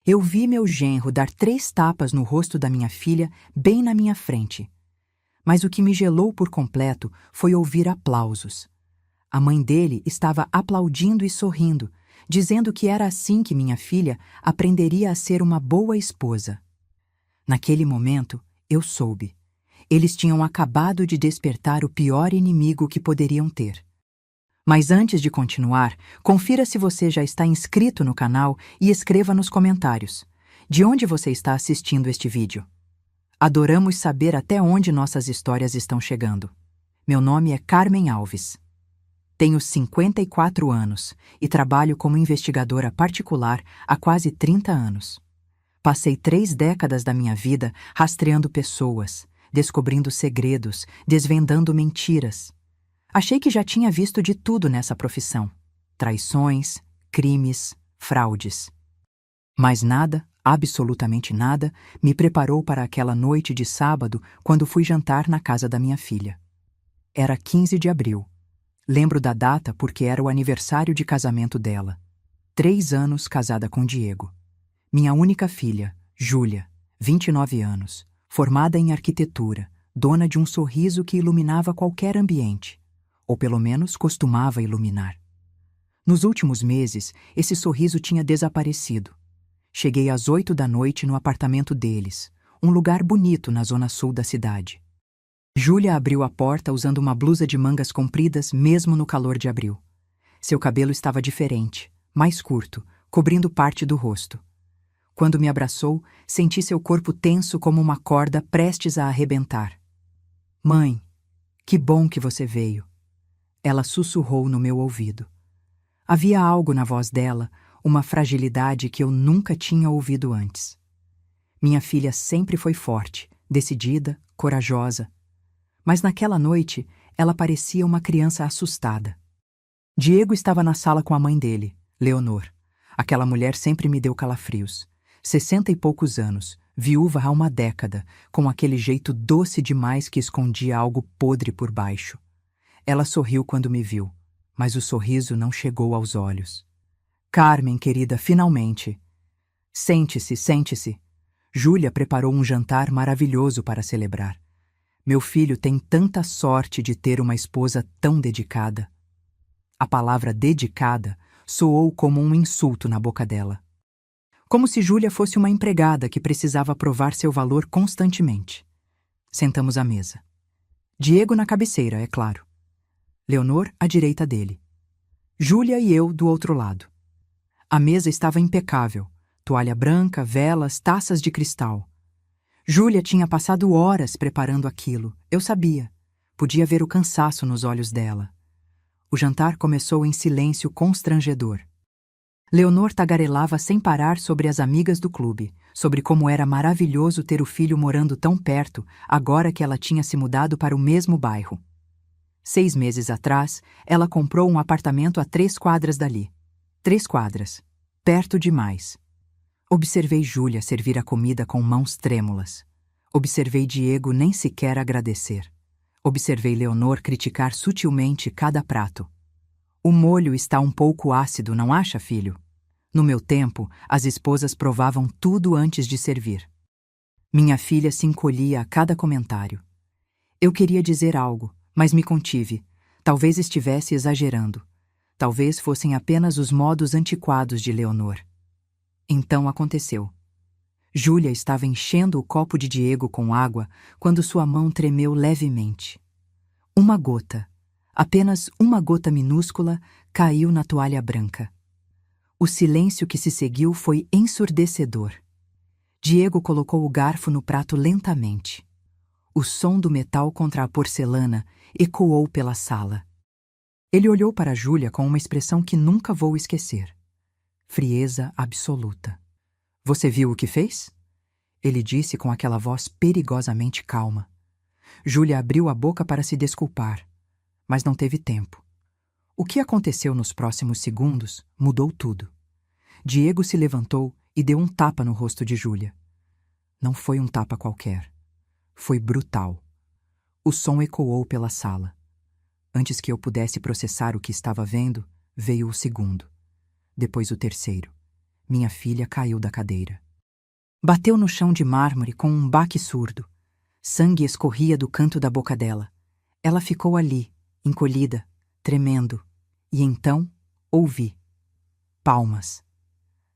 Eu vi meu genro dar 3 tapas no rosto da minha filha, bem na minha frente. Mas o que me gelou por completo foi ouvir aplausos. A mãe dele estava aplaudindo e sorrindo, dizendo que era assim que minha filha aprenderia a ser uma boa esposa. Naquele momento, eu soube. Eles tinham acabado de despertar o pior inimigo que poderiam ter. Mas antes de continuar, confira se você já está inscrito no canal e escreva nos comentários. De onde você está assistindo este vídeo? Adoramos saber até onde nossas histórias estão chegando. Meu nome é Carmen Alves. Tenho 54 anos e trabalho como investigadora particular há quase 30 anos. Passei 3 décadas da minha vida rastreando pessoas, descobrindo segredos, desvendando mentiras. Achei que já tinha visto de tudo nessa profissão: traições, crimes, fraudes. Mas nada, absolutamente nada, me preparou para aquela noite de sábado quando fui jantar na casa da minha filha. Era 15 de abril. Lembro da data porque era o aniversário de casamento dela. 3 anos casada com Diego. Minha única filha, Júlia, 29 anos, formada em arquitetura, dona de um sorriso que iluminava qualquer ambiente. Ou pelo menos costumava iluminar. Nos últimos meses, esse sorriso tinha desaparecido. Cheguei às 8 da noite no apartamento deles, um lugar bonito na zona sul da cidade. Júlia abriu a porta usando uma blusa de mangas compridas mesmo no calor de abril. Seu cabelo estava diferente, mais curto, cobrindo parte do rosto. Quando me abraçou, senti seu corpo tenso como uma corda prestes a arrebentar. "Mãe, que bom que você veio." Ela sussurrou no meu ouvido. Havia algo na voz dela, uma fragilidade que eu nunca tinha ouvido antes. Minha filha sempre foi forte, decidida, corajosa. Mas naquela noite, ela parecia uma criança assustada. Diego estava na sala com a mãe dele, Leonor. Aquela mulher sempre me deu calafrios. 60 e poucos anos, viúva há uma década, com aquele jeito doce demais que escondia algo podre por baixo. Ela sorriu quando me viu, mas o sorriso não chegou aos olhos. "Carmen, querida, finalmente." "Sente-se, sente-se." Júlia preparou um jantar maravilhoso para celebrar. Meu filho tem tanta sorte de ter uma esposa tão dedicada. A palavra dedicada soou como um insulto na boca dela. Como se Júlia fosse uma empregada que precisava provar seu valor constantemente. Sentamos à mesa. Diego na cabeceira, é claro. Leonor à direita dele. Júlia e eu do outro lado. A mesa estava impecável. Toalha branca, velas, taças de cristal. Júlia tinha passado horas preparando aquilo. Eu sabia. Podia ver o cansaço nos olhos dela. O jantar começou em silêncio constrangedor. Leonor tagarelava sem parar sobre as amigas do clube, sobre como era maravilhoso ter o filho morando tão perto, agora que ela tinha se mudado para o mesmo bairro. 6 meses atrás, ela comprou um apartamento a 3 quadras dali. 3 quadras. Perto demais. Observei Júlia servir a comida com mãos trêmulas. Observei Diego nem sequer agradecer. Observei Leonor criticar sutilmente cada prato. "O molho está um pouco ácido, não acha, filho?" No meu tempo, as esposas provavam tudo antes de servir. Minha filha se encolhia a cada comentário. Eu queria dizer algo, mas me contive. Talvez estivesse exagerando. Talvez fossem apenas os modos antiquados de Leonor. Então aconteceu. Júlia estava enchendo o copo de Diego com água quando sua mão tremeu levemente. Uma gota, apenas uma gota minúscula, caiu na toalha branca. O silêncio que se seguiu foi ensurdecedor. Diego colocou o garfo no prato lentamente. O som do metal contra a porcelana ecoou pela sala. Ele olhou para Júlia com uma expressão que nunca vou esquecer. Frieza absoluta. "Você viu o que fez?" Ele disse com aquela voz perigosamente calma. Júlia abriu a boca para se desculpar, mas não teve tempo. O que aconteceu nos próximos segundos mudou tudo. Diego se levantou e deu um tapa no rosto de Júlia. Não foi um tapa qualquer. Foi brutal. O som ecoou pela sala. Antes que eu pudesse processar o que estava vendo, veio o segundo. Depois o terceiro. minha filha caiu da cadeira. Bateu no chão de mármore com um baque surdo. Sangue escorria do canto da boca dela. Ela ficou ali, encolhida, tremendo, e então ouvi. Palmas.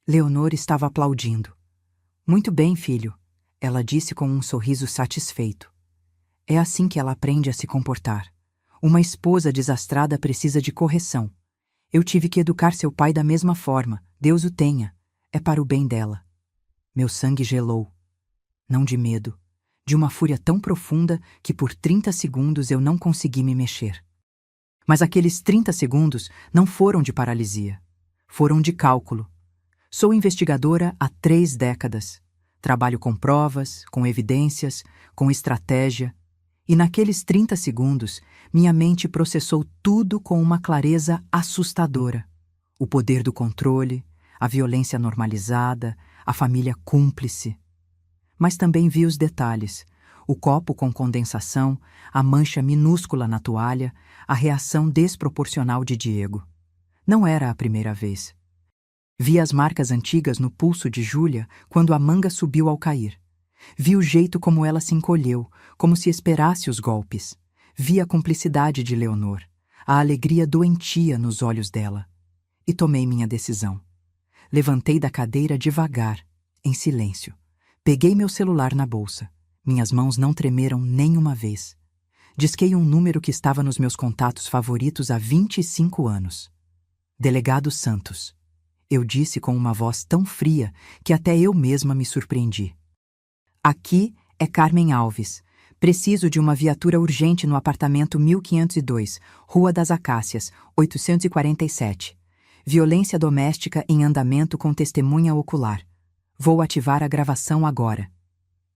Leonor estava aplaudindo. Muito bem, filho, ela disse com um sorriso satisfeito. É assim que ela aprende a se comportar. Uma esposa desastrada precisa de correção. Eu tive que educar seu pai da mesma forma. Deus o tenha. É para o bem dela. Meu sangue gelou. Não de medo, de uma fúria tão profunda que por 30 segundos eu não consegui me mexer. Mas aqueles 30 segundos não foram de paralisia. Foram de cálculo. Sou investigadora há 3 décadas. Trabalho com provas, com evidências, com estratégia. E naqueles 30 segundos, minha mente processou tudo com uma clareza assustadora. O poder do controle, a violência normalizada, a família cúmplice. Mas também vi os detalhes. O copo com condensação, a mancha minúscula na toalha, a reação desproporcional de Diego. Não era a primeira vez. Vi as marcas antigas no pulso de Júlia quando a manga subiu ao cair. Vi o jeito como ela se encolheu, como se esperasse os golpes. Vi a cumplicidade de Leonor, a alegria doentia nos olhos dela. E tomei minha decisão. Levantei da cadeira devagar, em silêncio. Peguei meu celular na bolsa. Minhas mãos não tremeram nem uma vez. Disquei um número que estava nos meus contatos favoritos há 25 anos. Delegado Santos. Eu disse com uma voz tão fria que até eu mesma me surpreendi. Aqui é Carmen Alves. Preciso de uma viatura urgente no apartamento 1502, Rua das Acácias, 847. Violência doméstica em andamento com testemunha ocular. Vou ativar a gravação agora.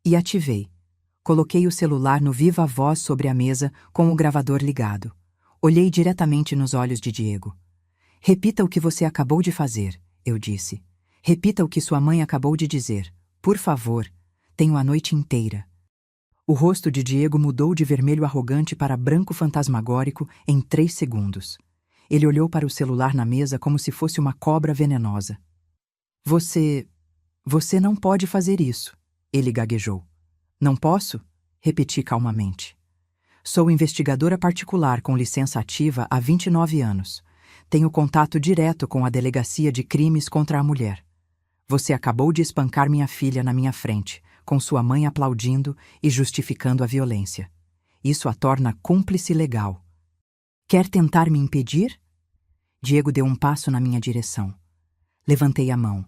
E ativei. Coloquei o celular no viva voz sobre a mesa com o gravador ligado. Olhei diretamente nos olhos de Diego. Repita o que você acabou de fazer, eu disse. Repita o que sua mãe acabou de dizer. Por favor, tenho a noite inteira. O rosto de Diego mudou de vermelho arrogante para branco fantasmagórico em 3 segundos. Ele olhou para o celular na mesa como se fosse uma cobra venenosa. Você não pode fazer isso, ele gaguejou. Não posso? Repeti calmamente. Sou investigadora particular com licença ativa há 29 anos. Tenho contato direto com a Delegacia de Crimes contra a Mulher. Você acabou de espancar minha filha na minha frente, com sua mãe aplaudindo e justificando a violência. Isso a torna cúmplice legal. Quer tentar me impedir? Diego deu um passo na minha direção. Levantei a mão.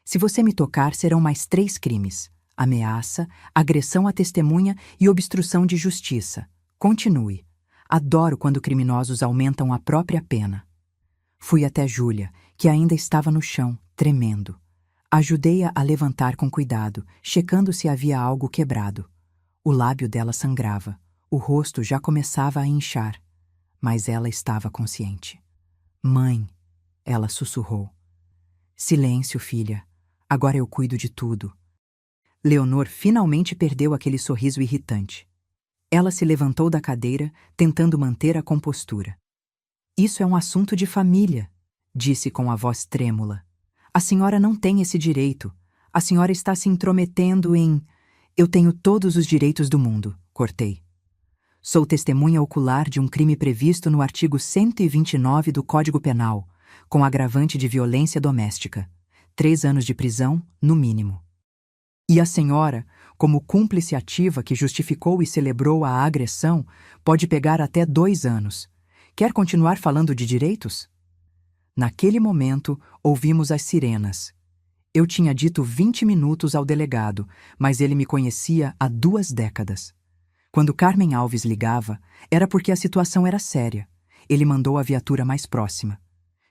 Se você me tocar, serão mais 3 crimes. Ameaça, agressão à testemunha e obstrução de justiça. Continue. Adoro quando criminosos aumentam a própria pena. Fui até Júlia, que ainda estava no chão, tremendo. Ajudei-a a levantar com cuidado, checando se havia algo quebrado. O lábio dela sangrava. O rosto já começava a inchar. Mas ela estava consciente. Mãe, ela sussurrou. Silêncio, filha. Agora eu cuido de tudo. Leonor finalmente perdeu aquele sorriso irritante. Ela se levantou da cadeira, tentando manter a compostura. Isso é um assunto de família, disse com a voz trêmula. A senhora não tem esse direito. A senhora está se intrometendo em... Eu tenho todos os direitos do mundo, cortei. Sou testemunha ocular de um crime previsto no artigo 129 do Código Penal, com agravante de violência doméstica. 3 anos de prisão, no mínimo. E a senhora, como cúmplice ativa que justificou e celebrou a agressão, pode pegar até 2 anos. Quer continuar falando de direitos? Naquele momento, ouvimos as sirenas. Eu tinha dito 20 minutos ao delegado, mas ele me conhecia há 2 décadas. Quando Carmen Alves ligava, era porque a situação era séria. Ele mandou a viatura mais próxima.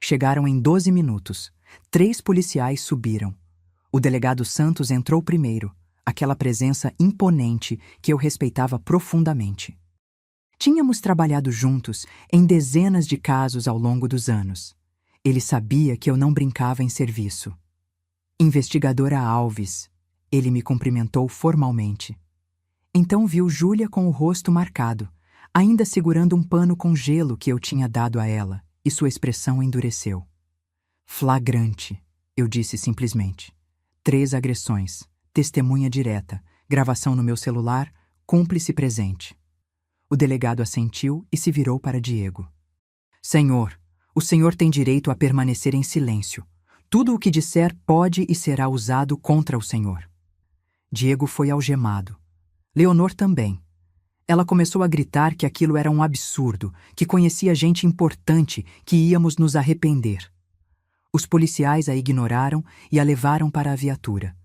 Chegaram em 12 minutos. 3 policiais subiram. O delegado Santos entrou primeiro, aquela presença imponente que eu respeitava profundamente. Tínhamos trabalhado juntos em dezenas de casos ao longo dos anos. Ele sabia que eu não brincava em serviço. Investigadora Alves, ele me cumprimentou formalmente. Então viu Júlia com o rosto marcado, ainda segurando um pano com gelo que eu tinha dado a ela, e sua expressão endureceu. Flagrante, Eu disse simplesmente. 3 agressões, testemunha direta, gravação no meu celular, cúmplice presente. O delegado assentiu e se virou para Diego. Senhor, o senhor tem direito a permanecer em silêncio. Tudo o que disser pode e será usado contra o senhor. Diego foi algemado. Leonor também. Ela começou a gritar que aquilo era um absurdo, que conhecia gente importante, que íamos nos arrepender. Os policiais a ignoraram e a levaram para a viatura.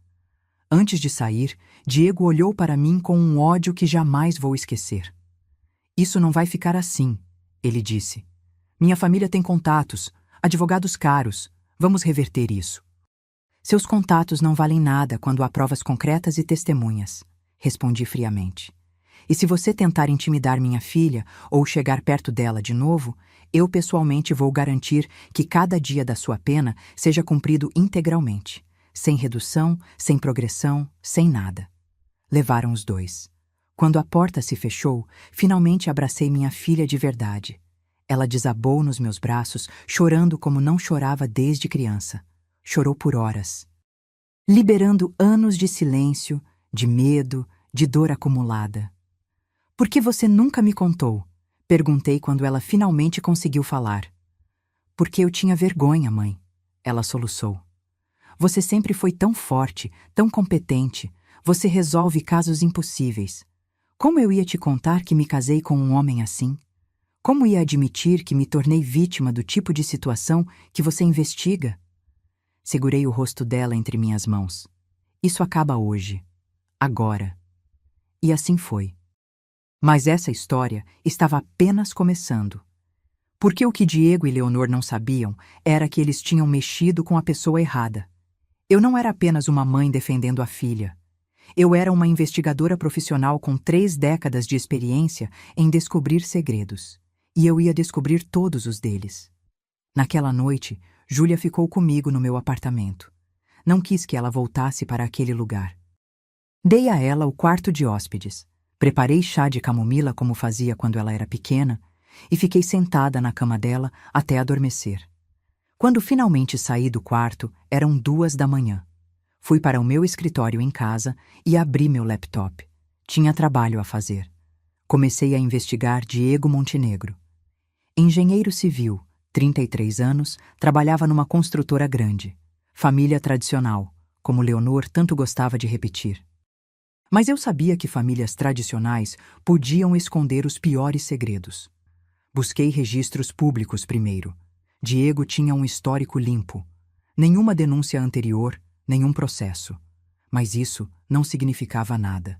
Antes de sair, Diego olhou para mim com um ódio que jamais vou esquecer. Isso não vai ficar assim, ele disse. Minha família tem contatos, advogados caros. Vamos reverter isso. Seus contatos não valem nada quando há provas concretas e testemunhas, respondi friamente. E se você tentar intimidar minha filha ou chegar perto dela de novo, eu pessoalmente vou garantir que cada dia da sua pena seja cumprido integralmente, sem redução, sem progressão, sem nada. Levaram os 2. Quando a porta se fechou, finalmente abracei minha filha de verdade. Ela desabou nos meus braços, chorando como não chorava desde criança. Chorou por horas, liberando anos de silêncio, de medo, de dor acumulada. Por que você nunca me contou? Perguntei quando ela finalmente conseguiu falar. Porque eu tinha vergonha, mãe. Ela soluçou. Você sempre foi tão forte, tão competente. Você resolve casos impossíveis. Como eu ia te contar que me casei com um homem assim? Como ia admitir que me tornei vítima do tipo de situação que você investiga? Segurei o rosto dela entre minhas mãos. Isso acaba hoje. Agora. E assim foi. Mas essa história estava apenas começando. Porque o que Diego e Leonor não sabiam era que eles tinham mexido com a pessoa errada. Eu não era apenas uma mãe defendendo a filha. Eu era uma investigadora profissional com 3 décadas de experiência em descobrir segredos. E eu ia descobrir todos os deles. Naquela noite, Júlia ficou comigo no meu apartamento. Não quis que ela voltasse para aquele lugar. Dei a ela o quarto de hóspedes. Preparei chá de camomila como fazia quando ela era pequena e fiquei sentada na cama dela até adormecer. Quando finalmente saí do quarto, eram 2 da manhã. Fui para o meu escritório em casa e abri meu laptop. Tinha trabalho a fazer. Comecei a investigar Diego Montenegro. Engenheiro civil, 33 anos, trabalhava numa construtora grande. Família tradicional, como Leonor tanto gostava de repetir. Mas eu sabia que famílias tradicionais podiam esconder os piores segredos. Busquei registros públicos primeiro. Diego tinha um histórico limpo. Nenhuma denúncia anterior, nenhum processo. Mas isso não significava nada.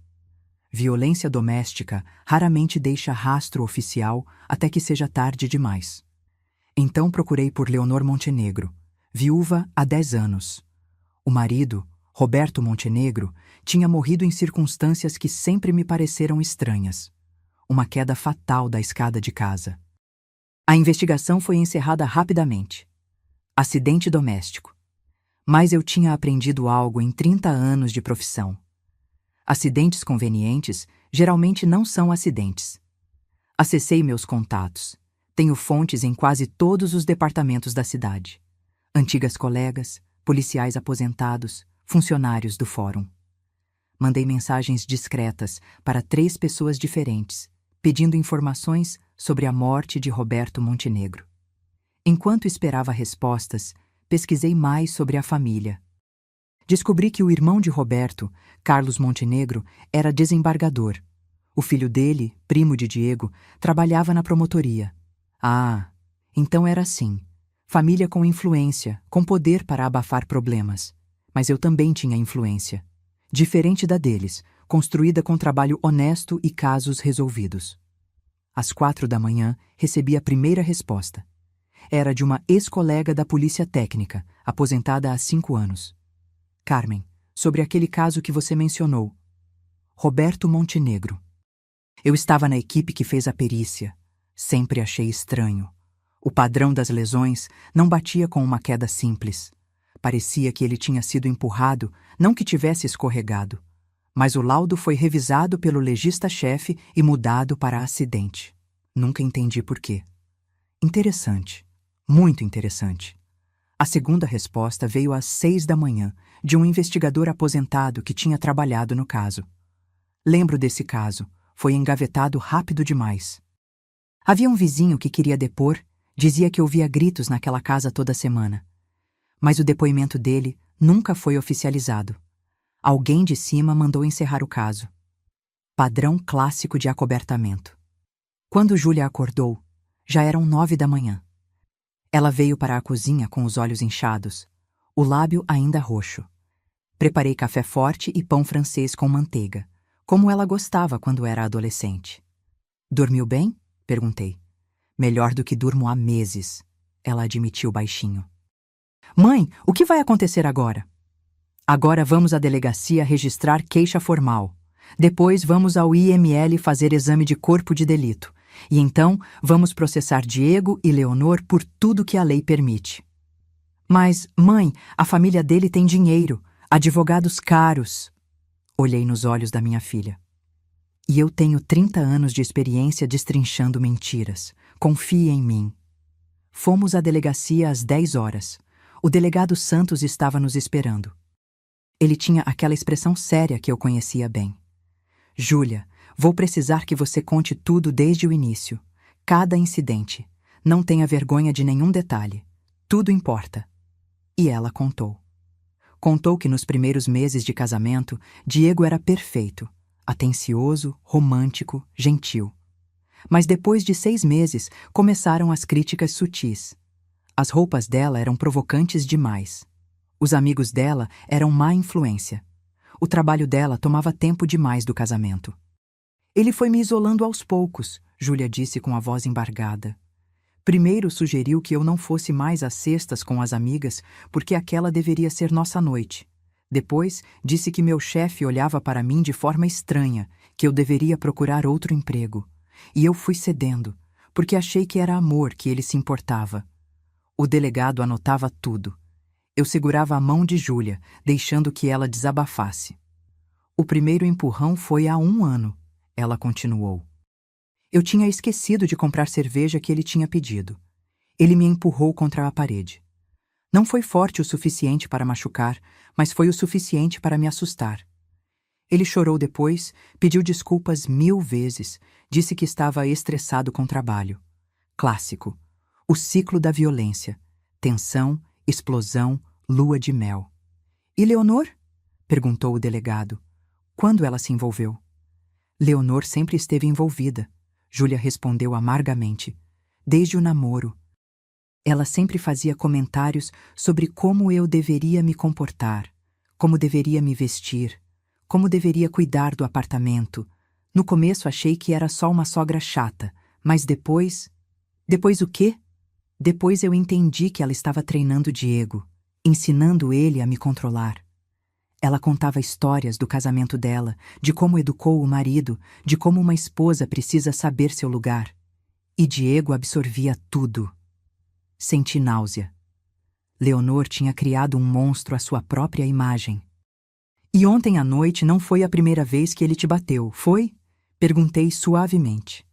Violência doméstica raramente deixa rastro oficial até que seja tarde demais. Então procurei por Leonor Montenegro, viúva há 10 anos. O marido, Roberto Montenegro, tinha morrido em circunstâncias que sempre me pareceram estranhas. Uma queda fatal da escada de casa. A investigação foi encerrada rapidamente. Acidente doméstico. Mas eu tinha aprendido algo em 30 anos de profissão. Acidentes convenientes geralmente não são acidentes. Acessei meus contatos. Tenho fontes em quase todos os departamentos da cidade. Antigas colegas, policiais aposentados, funcionários do fórum. Mandei mensagens discretas para 3 pessoas diferentes, pedindo informações sobre a morte de Roberto Montenegro. Enquanto esperava respostas, pesquisei mais sobre a família. Descobri que o irmão de Roberto, Carlos Montenegro, era desembargador. O filho dele, primo de Diego, trabalhava na promotoria. Ah, então era assim. Família com influência, com poder para abafar problemas. Mas eu também tinha influência. Diferente da deles, construída com trabalho honesto e casos resolvidos. Às 4 da manhã, recebi a primeira resposta. Era de uma ex-colega da Polícia Técnica, aposentada há 5 anos. Carmen, sobre aquele caso que você mencionou. Roberto Montenegro. Eu estava na equipe que fez a perícia. Sempre achei estranho. O padrão das lesões não batia com uma queda simples. Parecia que ele tinha sido empurrado, não que tivesse escorregado. Mas o laudo foi revisado pelo legista-chefe e mudado para acidente. Nunca entendi por quê. Interessante. Muito interessante. A segunda resposta veio às 6 da manhã, de um investigador aposentado que tinha trabalhado no caso. Lembro desse caso. Foi engavetado rápido demais. Havia um vizinho que queria depor, dizia que ouvia gritos naquela casa toda semana. Mas o depoimento dele nunca foi oficializado. Alguém de cima mandou encerrar o caso. Padrão clássico de acobertamento. Quando Júlia acordou, já eram 9 da manhã. Ela veio para a cozinha com os olhos inchados, o lábio ainda roxo. Preparei café forte e pão francês com manteiga, como ela gostava quando era adolescente. Dormiu bem? Perguntei. Melhor do que durmo há meses, ela admitiu baixinho. Mãe, o que vai acontecer agora? Agora vamos à delegacia registrar queixa formal. Depois vamos ao IML fazer exame de corpo de delito. E então vamos processar Diego e Leonor por tudo que a lei permite. Mas, mãe, a família dele tem dinheiro, advogados caros. Olhei nos olhos da minha filha. E eu tenho 30 anos de experiência destrinchando mentiras. Confie em mim. Fomos à delegacia às 10 horas. O delegado Santos estava nos esperando. Ele tinha aquela expressão séria que eu conhecia bem. Júlia, vou precisar que você conte tudo desde o início. Cada incidente. Não tenha vergonha de nenhum detalhe. Tudo importa. E ela contou. Contou que nos primeiros meses de casamento, Diego era perfeito. Atencioso, romântico, gentil. Mas depois de 6 meses, começaram as críticas sutis. As roupas dela eram provocantes demais. Os amigos dela eram má influência. O trabalho dela tomava tempo demais do casamento. Ele foi me isolando aos poucos, Júlia disse com a voz embargada. Primeiro sugeriu que eu não fosse mais às sextas com as amigas, porque aquela deveria ser nossa noite. Depois, disse que meu chefe olhava para mim de forma estranha, que eu deveria procurar outro emprego. E eu fui cedendo, porque achei que era amor que ele se importava. O delegado anotava tudo. Eu segurava a mão de Júlia, deixando que ela desabafasse. O primeiro empurrão foi há 1 ano, ela continuou. Eu tinha esquecido de comprar cerveja que ele tinha pedido. Ele me empurrou contra a parede. Não foi forte o suficiente para machucar, mas foi o suficiente para me assustar. Ele chorou depois, pediu desculpas 1000 vezes, disse que estava estressado com o trabalho. Clássico. O ciclo da violência. Tensão, explosão, lua de mel. E Leonor? Perguntou o delegado. Quando ela se envolveu? Leonor sempre esteve envolvida, Júlia respondeu amargamente. Desde o namoro. Ela sempre fazia comentários sobre como eu deveria me comportar, como deveria me vestir, como deveria cuidar do apartamento. No começo achei que era só uma sogra chata, mas depois... Depois o quê? Depois eu entendi que ela estava treinando Diego, ensinando ele a me controlar. Ela contava histórias do casamento dela, de como educou o marido, de como uma esposa precisa saber seu lugar. E Diego absorvia tudo. Senti náusea. Leonor tinha criado um monstro à sua própria imagem. E ontem à noite não foi a primeira vez que ele te bateu, foi? Perguntei suavemente.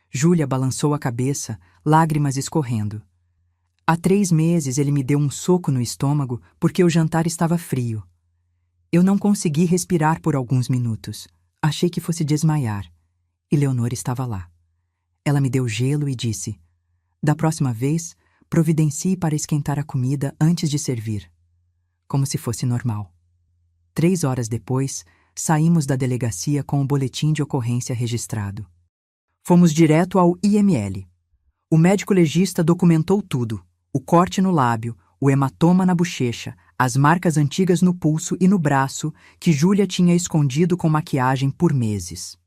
Júlia balançou a cabeça, lágrimas escorrendo. Há 3 meses ele me deu um soco no estômago porque o jantar estava frio. Eu não consegui respirar por alguns minutos. Achei que fosse desmaiar. E Leonor estava lá. Ela me deu gelo e disse: da próxima vez, providencie para esquentar a comida antes de servir. Como se fosse normal. 3 horas depois, saímos da delegacia com o boletim de ocorrência registrado. Fomos direto ao IML. O médico legista documentou tudo: o corte no lábio, o hematoma na bochecha, as marcas antigas no pulso e no braço que Júlia tinha escondido com maquiagem por meses.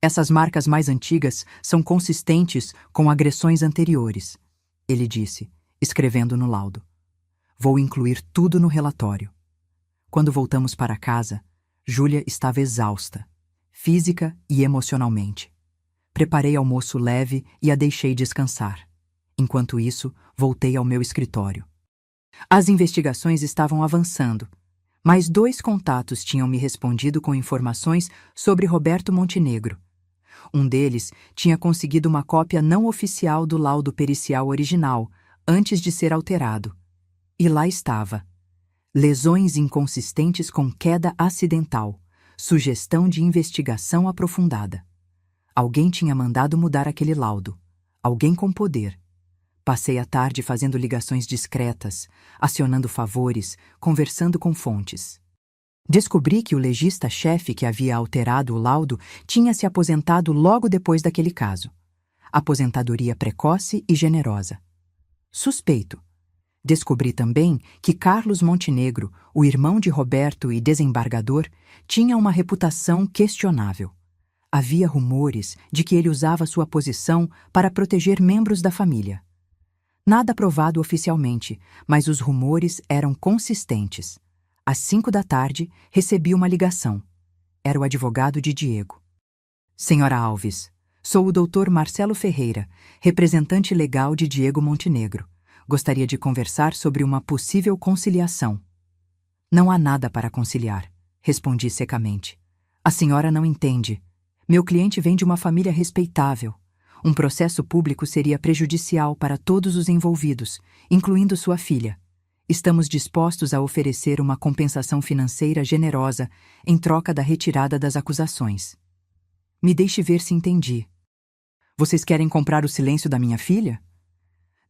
Essas marcas mais antigas são consistentes com agressões anteriores, ele disse, escrevendo no laudo. Vou incluir tudo no relatório. Quando voltamos para casa, Júlia estava exausta, física e emocionalmente. Preparei almoço leve e a deixei descansar. Enquanto isso, voltei ao meu escritório. As investigações estavam avançando, mas 2 contatos tinham me respondido com informações sobre Roberto Montenegro. Um deles tinha conseguido uma cópia não oficial do laudo pericial original, antes de ser alterado. E lá estava. Lesões inconsistentes com queda acidental. Sugestão de investigação aprofundada. Alguém tinha mandado mudar aquele laudo. Alguém com poder. Passei a tarde fazendo ligações discretas, acionando favores, conversando com fontes. Descobri que o legista-chefe que havia alterado o laudo tinha se aposentado logo depois daquele caso. Aposentadoria precoce e generosa. Suspeito. Descobri também que Carlos Montenegro, o irmão de Roberto e desembargador, tinha uma reputação questionável. Havia rumores de que ele usava sua posição para proteger membros da família. Nada provado oficialmente, mas os rumores eram consistentes. Às 5 da tarde, recebi uma ligação. Era o advogado de Diego. Senhora Alves, sou o Dr. Marcelo Ferreira, representante legal de Diego Montenegro. Gostaria de conversar sobre uma possível conciliação. Não há nada para conciliar, respondi secamente. A senhora não entende. Meu cliente vem de uma família respeitável. Um processo público seria prejudicial para todos os envolvidos, incluindo sua filha. Estamos dispostos a oferecer uma compensação financeira generosa em troca da retirada das acusações. Me deixe ver se entendi. Vocês querem comprar o silêncio da minha filha?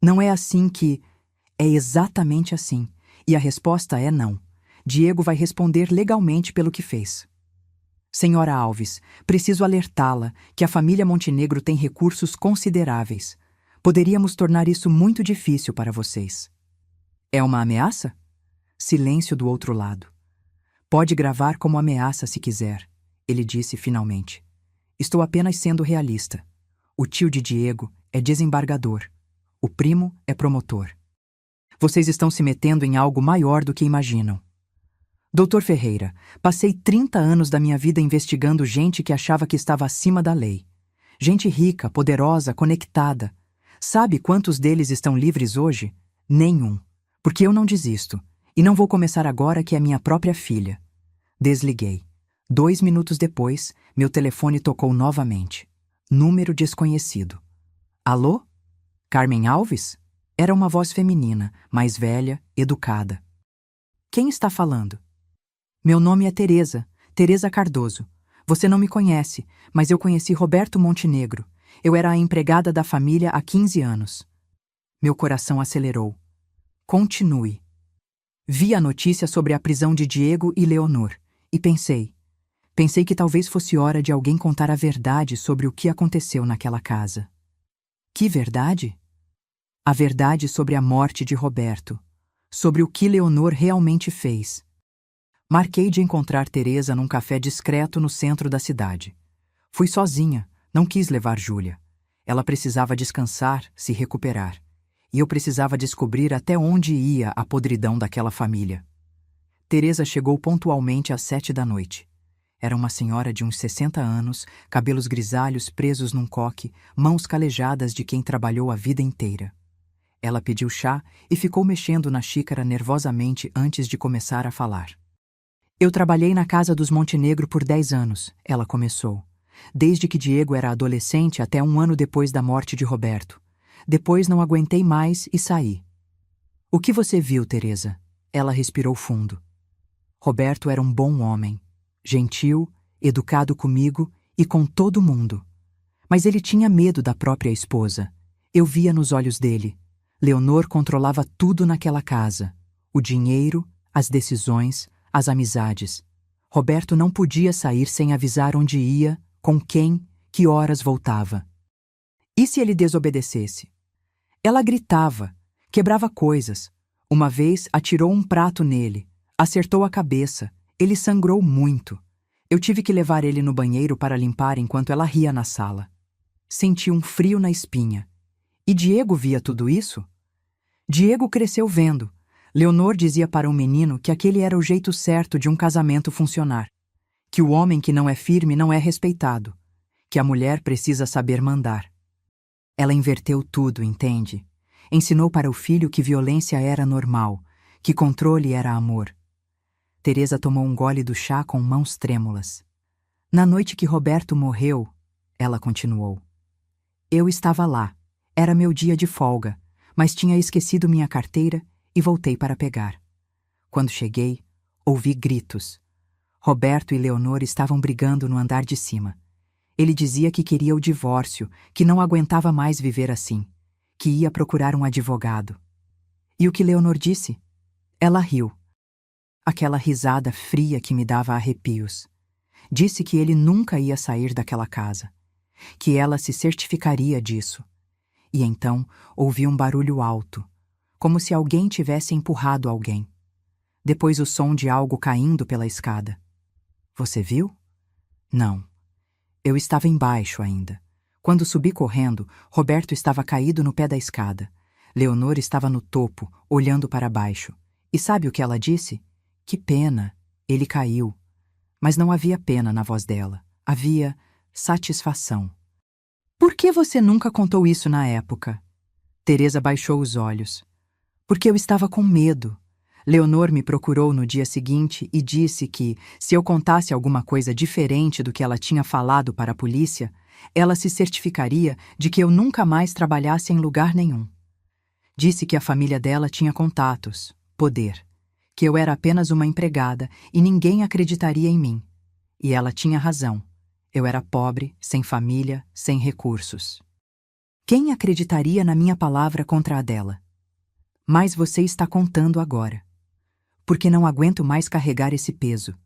Não é assim que... É exatamente assim. E a resposta é não. Diego vai responder legalmente pelo que fez. Senhora Alves, preciso alertá-la que a família Montenegro tem recursos consideráveis. Poderíamos tornar isso muito difícil para vocês. É uma ameaça? Silêncio do outro lado. Pode gravar como ameaça se quiser, ele disse finalmente. Estou apenas sendo realista. O tio de Diego é desembargador. O primo é promotor. Vocês estão se metendo em algo maior do que imaginam. Doutor Ferreira, passei 30 anos da minha vida investigando gente que achava que estava acima da lei. Gente rica, poderosa, conectada. Sabe quantos deles estão livres hoje? Nenhum. Porque eu não desisto. E não vou começar agora que é minha própria filha. Desliguei. 2 minutos depois, meu telefone tocou novamente. Número desconhecido. Alô? Carmen Alves? Era uma voz feminina, mais velha, educada. Quem está falando? Meu nome é Teresa, Teresa Cardoso. Você não me conhece, mas eu conheci Roberto Montenegro. Eu era a empregada da família há 15 anos. Meu coração acelerou. Continue. Vi a notícia sobre a prisão de Diego e Leonor, e pensei que talvez fosse hora de alguém contar a verdade sobre o que aconteceu naquela casa. Que verdade? A verdade sobre a morte de Roberto, sobre o que Leonor realmente fez. Marquei de encontrar Teresa num café discreto no centro da cidade. Fui sozinha, não quis levar Júlia. Ela precisava descansar, se recuperar. E eu precisava descobrir até onde ia a podridão daquela família. Teresa chegou pontualmente às 7 da noite. Era uma senhora de uns 60 anos, cabelos grisalhos presos num coque, mãos calejadas de quem trabalhou a vida inteira. Ela pediu chá e ficou mexendo na xícara nervosamente antes de começar a falar. Eu trabalhei na casa dos Montenegro por 10 anos, ela começou. Desde que Diego era adolescente até 1 ano depois da morte de Roberto. Depois não aguentei mais e saí. O que você viu, Teresa? Ela respirou fundo. Roberto era um bom homem. Gentil, educado comigo e com todo mundo. Mas ele tinha medo da própria esposa. Eu via nos olhos dele. Leonor controlava tudo naquela casa. O dinheiro, as decisões, as amizades. Roberto não podia sair sem avisar onde ia, com quem, que horas voltava. E se ele desobedecesse? Ela gritava, quebrava coisas. Uma vez atirou um prato nele, acertou a cabeça. Ele sangrou muito. Eu tive que levar ele no banheiro para limpar enquanto ela ria na sala. Senti um frio na espinha. E Diego via tudo isso? Diego cresceu vendo. Leonor dizia para o menino que aquele era o jeito certo de um casamento funcionar. Que o homem que não é firme não é respeitado. Que a mulher precisa saber mandar. Ela inverteu tudo, entende? Ensinou para o filho que violência era normal, que controle era amor. Teresa tomou um gole do chá com mãos trêmulas. Na noite que Roberto morreu, ela continuou. Eu estava lá. Era meu dia de folga, mas tinha esquecido minha carteira e voltei para pegar. Quando cheguei, ouvi gritos. Roberto e Leonor estavam brigando no andar de cima. Ele dizia que queria o divórcio, que não aguentava mais viver assim, que ia procurar um advogado. E o que Leonor disse? Ela riu. Aquela risada fria que me dava arrepios. Disse que ele nunca ia sair daquela casa, que ela se certificaria disso. E então ouvi um barulho alto, como se alguém tivesse empurrado alguém. Depois o som de algo caindo pela escada. Você viu? Não. Eu estava embaixo ainda. Quando subi correndo, Roberto estava caído no pé da escada. Leonor estava no topo, olhando para baixo. E sabe o que ela disse? Que pena, ele caiu. Mas não havia pena na voz dela. Havia satisfação. Por que você nunca contou isso na época? Teresa baixou os olhos. Porque eu estava com medo. Leonor me procurou no dia seguinte e disse que, se eu contasse alguma coisa diferente do que ela tinha falado para a polícia, ela se certificaria de que eu nunca mais trabalhasse em lugar nenhum. Disse que a família dela tinha contatos, poder, que eu era apenas uma empregada e ninguém acreditaria em mim. E ela tinha razão. Eu era pobre, sem família, sem recursos. Quem acreditaria na minha palavra contra a dela? Mas você está contando agora. Porque não aguento mais carregar esse peso.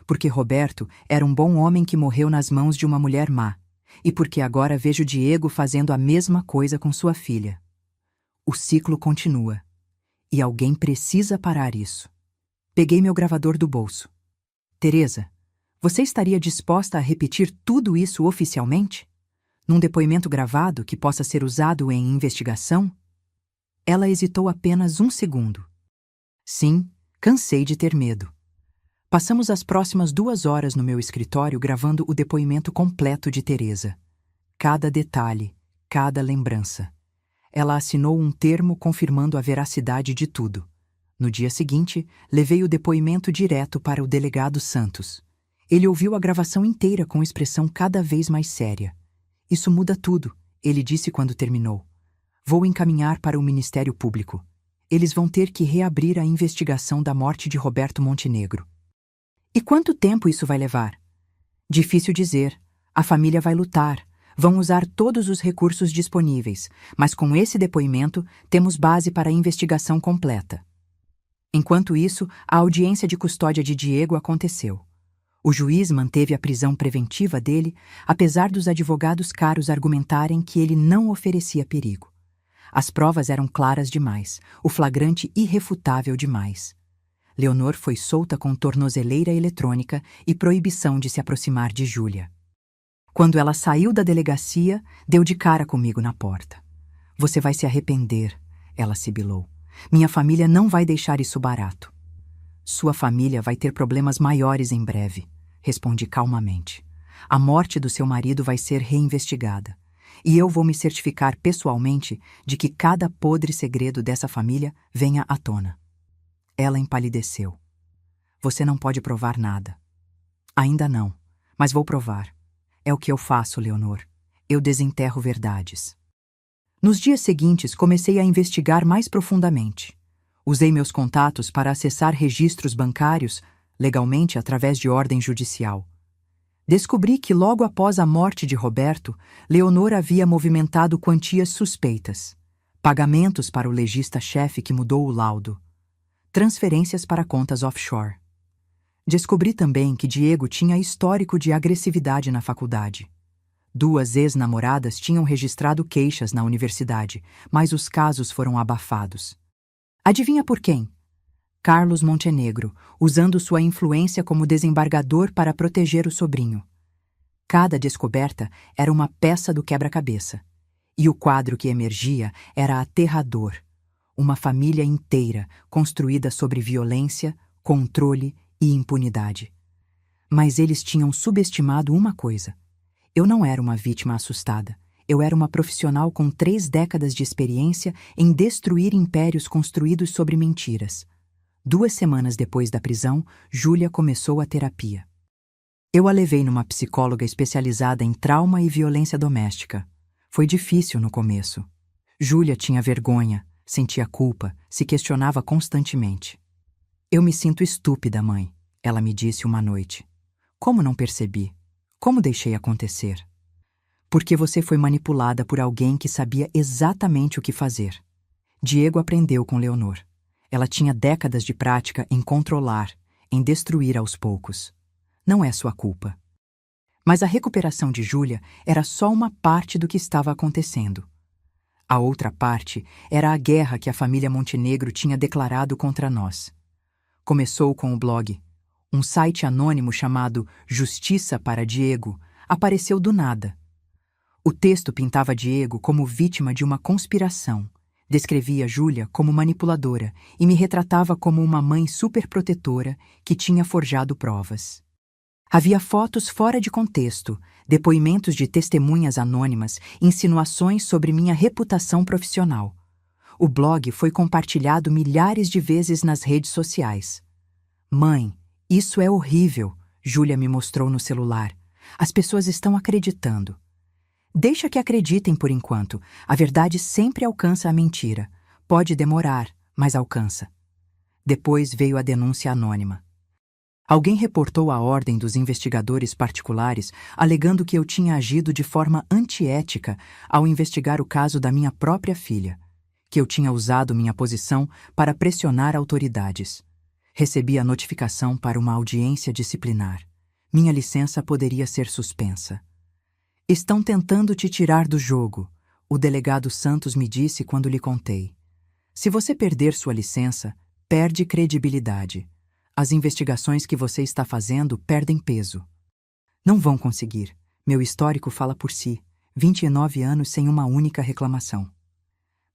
Porque Roberto era um bom homem que morreu nas mãos de uma mulher má. E porque agora vejo Diego fazendo a mesma coisa com sua filha. O ciclo continua. E alguém precisa parar isso. Peguei meu gravador do bolso. Teresa, você estaria disposta a repetir tudo isso oficialmente? Num depoimento gravado que possa ser usado em investigação? Ela hesitou apenas um segundo. Sim, cansei de ter medo. Passamos as próximas 2 horas no meu escritório gravando o depoimento completo de Teresa. Cada detalhe, cada lembrança. Ela assinou um termo confirmando a veracidade de tudo. No dia seguinte, levei o depoimento direto para o delegado Santos. Ele ouviu a gravação inteira com expressão cada vez mais séria. Isso muda tudo, ele disse quando terminou. Vou encaminhar para o Ministério Público. Eles vão ter que reabrir a investigação da morte de Roberto Montenegro. E quanto tempo isso vai levar? Difícil dizer. A família vai lutar. Vão usar todos os recursos disponíveis, mas com esse depoimento temos base para a investigação completa. Enquanto isso, a audiência de custódia de Diego aconteceu. O juiz manteve a prisão preventiva dele, apesar dos advogados caros argumentarem que ele não oferecia perigo. As provas eram claras demais, o flagrante irrefutável demais. Leonor foi solta com tornozeleira eletrônica e proibição de se aproximar de Júlia. Quando ela saiu da delegacia, deu de cara comigo na porta. Você vai se arrepender, ela sibilou. Minha família não vai deixar isso barato. Sua família vai ter problemas maiores em breve, respondi calmamente. A morte do seu marido vai ser reinvestigada. E eu vou me certificar pessoalmente de que cada podre segredo dessa família venha à tona. Ela empalideceu. Você não pode provar nada. Ainda não, mas vou provar. É o que eu faço, Leonor. Eu desenterro verdades. Nos dias seguintes, comecei a investigar mais profundamente. Usei meus contatos para acessar registros bancários, legalmente através de ordem judicial. Descobri que logo após a morte de Roberto, Leonor havia movimentado quantias suspeitas. Pagamentos para o legista-chefe que mudou o laudo. Transferências para contas offshore. Descobri também que Diego tinha histórico de agressividade na faculdade. 2 ex-namoradas tinham registrado queixas na universidade, mas os casos foram abafados. Adivinha por quem? Carlos Montenegro, usando sua influência como desembargador para proteger o sobrinho. Cada descoberta era uma peça do quebra-cabeça. E o quadro que emergia era aterrador. Uma família inteira construída sobre violência, controle e impunidade. Mas eles tinham subestimado uma coisa. Eu não era uma vítima assustada. Eu era uma profissional com 3 décadas de experiência em destruir impérios construídos sobre mentiras. 2 semanas depois da prisão, Júlia começou a terapia. Eu a levei numa psicóloga especializada em trauma e violência doméstica. Foi difícil no começo. Júlia tinha vergonha, sentia culpa, se questionava constantemente. Eu me sinto estúpida, mãe, ela me disse uma noite. Como não percebi? Como deixei acontecer? Porque você foi manipulada por alguém que sabia exatamente o que fazer. Diego aprendeu com Leonor. Ela tinha décadas de prática em controlar, em destruir aos poucos. Não é sua culpa. Mas a recuperação de Júlia era só uma parte do que estava acontecendo. A outra parte era a guerra que a família Montenegro tinha declarado contra nós. Começou com o blog. Um site anônimo chamado Justiça para Diego apareceu do nada. O texto pintava Diego como vítima de uma conspiração, descrevia Júlia como manipuladora e me retratava como uma mãe superprotetora que tinha forjado provas. Havia fotos fora de contexto, depoimentos de testemunhas anônimas, insinuações sobre minha reputação profissional. O blog foi compartilhado milhares de vezes nas redes sociais. Mãe, isso é horrível, Júlia me mostrou no celular. As pessoas estão acreditando. Deixa que acreditem por enquanto. A verdade sempre alcança a mentira. Pode demorar, mas alcança. Depois veio a denúncia anônima. Alguém reportou a ordem dos investigadores particulares, alegando que eu tinha agido de forma antiética ao investigar o caso da minha própria filha, que eu tinha usado minha posição para pressionar autoridades. Recebi a notificação para uma audiência disciplinar. Minha licença poderia ser suspensa. Estão tentando te tirar do jogo, o delegado Santos me disse quando lhe contei. Se você perder sua licença, perde credibilidade. As investigações que você está fazendo perdem peso. Não vão conseguir. Meu histórico fala por si. 29 anos sem uma única reclamação.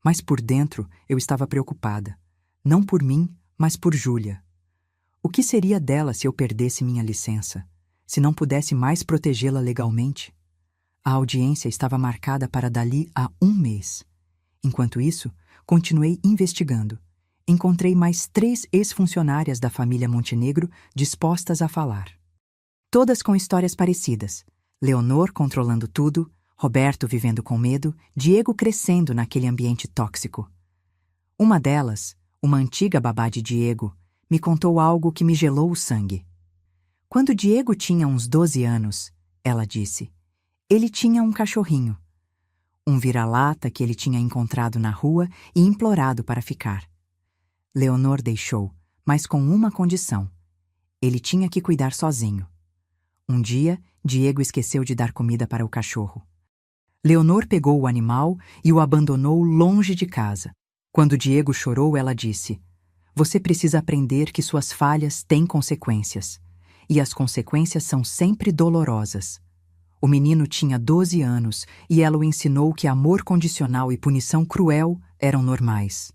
Mas por dentro eu estava preocupada. Não por mim, mas por Júlia. O que seria dela se eu perdesse minha licença? Se não pudesse mais protegê-la legalmente? A audiência estava marcada para dali a 1 mês. Enquanto isso, continuei investigando. Encontrei mais 3 ex-funcionárias da família Montenegro dispostas a falar. Todas com histórias parecidas. Leonor controlando tudo, Roberto vivendo com medo, Diego crescendo naquele ambiente tóxico. Uma delas, uma antiga babá de Diego, me contou algo que me gelou o sangue. Quando Diego tinha uns 12 anos, ela disse, ele tinha um cachorrinho. Um vira-lata que ele tinha encontrado na rua e implorado para ficar. Leonor deixou, mas com uma condição. Ele tinha que cuidar sozinho. Um dia, Diego esqueceu de dar comida para o cachorro. Leonor pegou o animal e o abandonou longe de casa. Quando Diego chorou, ela disse, você precisa aprender que suas falhas têm consequências. E as consequências são sempre dolorosas. O menino tinha 12 anos e ela o ensinou que amor condicional e punição cruel eram normais.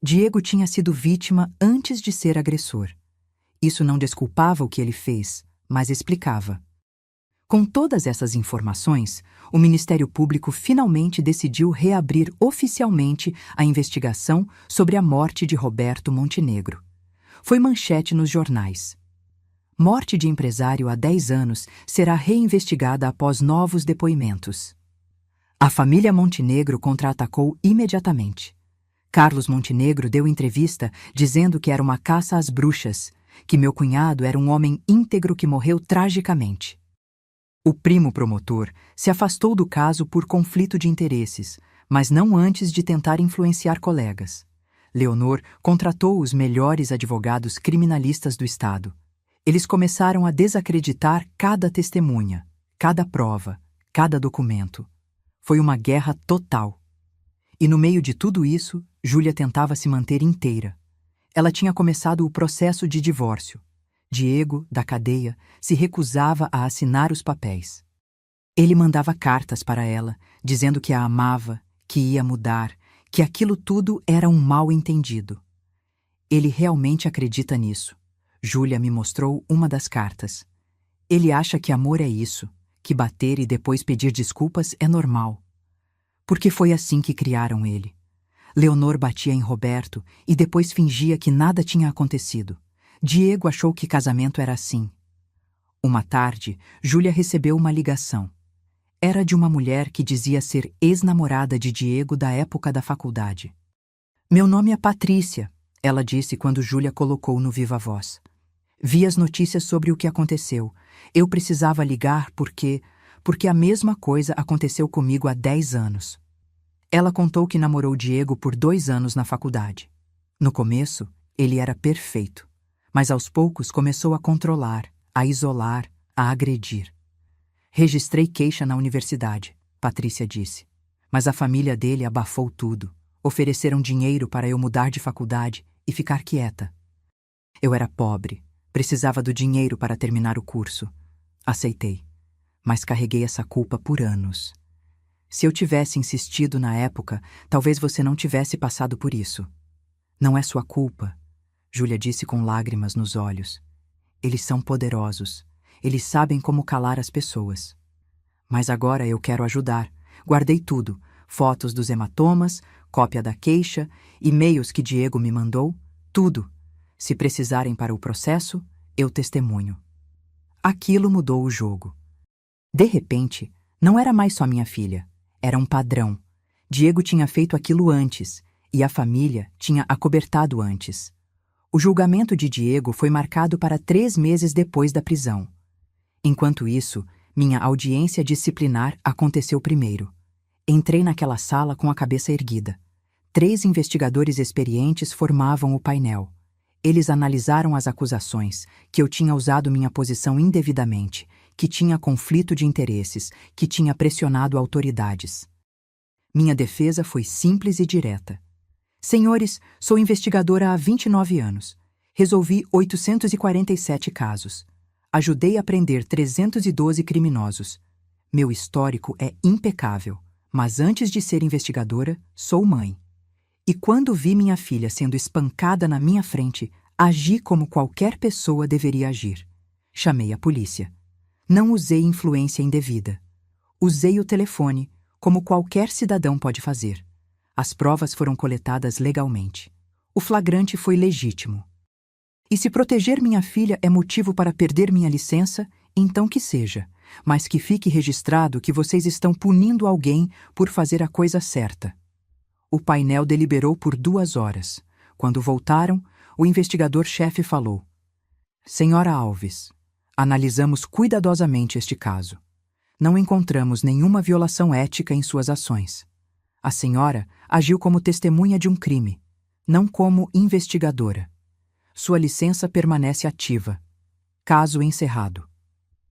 Diego tinha sido vítima antes de ser agressor. Isso não desculpava o que ele fez, mas explicava. Com todas essas informações, o Ministério Público finalmente decidiu reabrir oficialmente a investigação sobre a morte de Roberto Montenegro. Foi manchete nos jornais. Morte de empresário há 10 anos será reinvestigada após novos depoimentos. A família Montenegro contra-atacou imediatamente. Carlos Montenegro deu entrevista dizendo que era uma caça às bruxas, que meu cunhado era um homem íntegro que morreu tragicamente. O primo promotor se afastou do caso por conflito de interesses, mas não antes de tentar influenciar colegas. Leonor contratou os melhores advogados criminalistas do estado. Eles começaram a desacreditar cada testemunha, cada prova, cada documento. Foi uma guerra total. E no meio de tudo isso, Júlia tentava se manter inteira. Ela tinha começado o processo de divórcio. Diego, da cadeia, se recusava a assinar os papéis. Ele mandava cartas para ela, dizendo que a amava, que ia mudar, que aquilo tudo era um mal-entendido. Ele realmente acredita nisso. Júlia me mostrou uma das cartas. Ele acha que amor é isso, que bater e depois pedir desculpas é normal. Porque foi assim que criaram ele. Leonor batia em Roberto e depois fingia que nada tinha acontecido. Diego achou que casamento era assim. Uma tarde, Júlia recebeu uma ligação. Era de uma mulher que dizia ser ex-namorada de Diego da época da faculdade. Meu nome é Patrícia, ela disse quando Júlia colocou no viva voz. Vi as notícias sobre o que aconteceu. Eu precisava ligar porque a mesma coisa aconteceu comigo há 10 anos. Ela contou que namorou Diego por 2 anos na faculdade. No começo, ele era perfeito, mas aos poucos começou a controlar, a isolar, a agredir. Registrei queixa na universidade, Patrícia disse, mas a família dele abafou tudo. Ofereceram dinheiro para eu mudar de faculdade e ficar quieta. Eu era pobre, precisava do dinheiro para terminar o curso. Aceitei, mas carreguei essa culpa por anos. Se eu tivesse insistido na época, talvez você não tivesse passado por isso. Não é sua culpa, Júlia disse com lágrimas nos olhos. Eles são poderosos. Eles sabem como calar as pessoas. Mas agora eu quero ajudar. Guardei tudo, fotos dos hematomas, cópia da queixa, e-mails que Diego me mandou, tudo. Se precisarem para o processo, eu testemunho. Aquilo mudou o jogo. De repente, não era mais só minha filha. Era um padrão. Diego tinha feito aquilo antes, e a família tinha acobertado antes. O julgamento de Diego foi marcado para 3 meses depois da prisão. Enquanto isso, minha audiência disciplinar aconteceu primeiro. Entrei naquela sala com a cabeça erguida. 3 investigadores experientes formavam o painel. Eles analisaram as acusações, que eu tinha usado minha posição indevidamente, que tinha conflito de interesses, que tinha pressionado autoridades. Minha defesa foi simples e direta. Senhores, sou investigadora há 29 anos. Resolvi 847 casos. Ajudei a prender 312 criminosos. Meu histórico é impecável, mas antes de ser investigadora, sou mãe. E quando vi minha filha sendo espancada na minha frente, agi como qualquer pessoa deveria agir. Chamei a polícia. Não usei influência indevida. Usei o telefone, como qualquer cidadão pode fazer. As provas foram coletadas legalmente. O flagrante foi legítimo. E se proteger minha filha é motivo para perder minha licença, então que seja, mas que fique registrado que vocês estão punindo alguém por fazer a coisa certa. O painel deliberou por 2 horas. Quando voltaram, o investigador-chefe falou: Senhora Alves, analisamos cuidadosamente este caso. Não encontramos nenhuma violação ética em suas ações. A senhora agiu como testemunha de um crime, não como investigadora. Sua licença permanece ativa. Caso encerrado.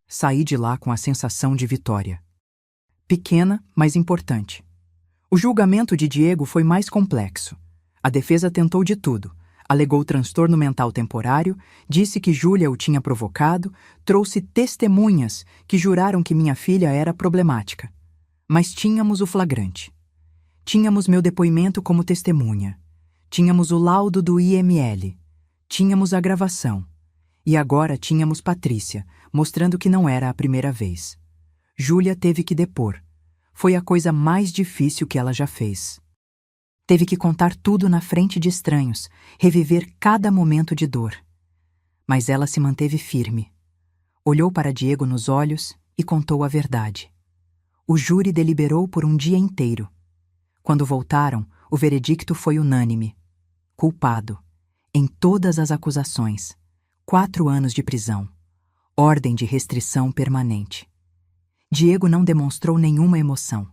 Saí de lá com a sensação de vitória. Pequena, mas importante. O julgamento de Diego foi mais complexo. A defesa tentou de tudo. Alegou transtorno mental temporário, disse que Júlia o tinha provocado, trouxe testemunhas que juraram que minha filha era problemática. Mas tínhamos o flagrante. Tínhamos meu depoimento como testemunha. Tínhamos o laudo do IML. Tínhamos a gravação. E agora tínhamos Patrícia, mostrando que não era a primeira vez. Júlia teve que depor. Foi a coisa mais difícil que ela já fez. Teve que contar tudo na frente de estranhos, reviver cada momento de dor. Mas ela se manteve firme. Olhou para Diego nos olhos e contou a verdade. O júri deliberou por um dia inteiro. Quando voltaram, o veredicto foi unânime. Culpado. Em todas as acusações. 4 anos de prisão. Ordem de restrição permanente. Diego não demonstrou nenhuma emoção.